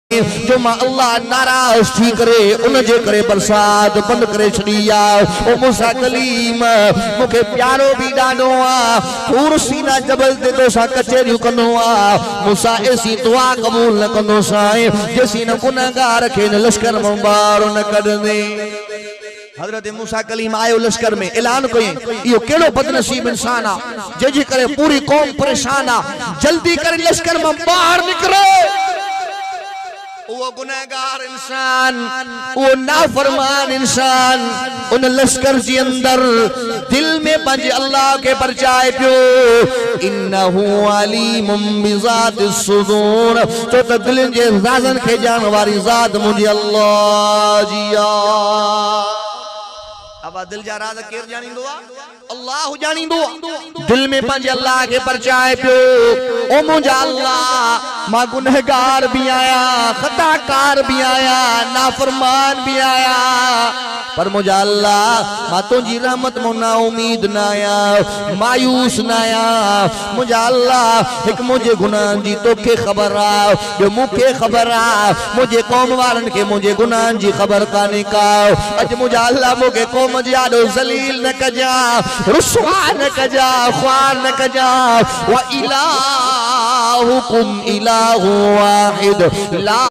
जो मां अल्लाह नाराज थी करे उन जे करे बरसात बंद करे छड़ी आ। ओ मूसा कलीम मुखे प्यारो भी डानो आ, पूर सीना जबल ते तो सा कचेरियूं कंदो आ। मूसा ऐसी दुआ कबूल न कंदो साईं जेसी न गुनाहगार खे न लश्कर मां ॿाहिरि न कढंदे। हजरत मूसा कलीम आयो लश्कर में ऐलान कई यो केड़ो बदनसीब इंसान आ जे करे पूरी कौम परेशान आ, जल्दी करे लश्कर मां ॿाहिरि निकरो। वो गुनहगार इंसान, वो नाफरमान इंसान उन लश्कर जी अंदर दिल में पंज अल्लाह के परचाए पियो। इन्नहु अलीमुम बिज़ातिस सुदूर, तो त दिल जे राज़न के जान वारी ज़ात मुझे अल्लाह जिया। अब दिल जा राज केर जानींदो आ? अल्लाह जानींदो। दिल में पंज अल्लाह के परचाए पियो। ओ मुझा अल्लाह मां गुनहगार भी आया, खताकार भी आया, नाफरमान भी आया, पर मुझा अल्लाह मां तुझी रहमत मो ना उम्मीद ना आया, मायूस ना आया। मुझा अल्लाह एक मुझे गुनाह जी तोखे खबर आ, जो मुखे खबर आ, मुझे कौम वारन के मुझे गुनाह जी खबर काने का। अज मुझा अल्लाह मुके कौम जी आडो जलील न कजा, रुसवा न कजा, ख्वार न कजा। व इलाहुकुम इलाहु वाहिद ला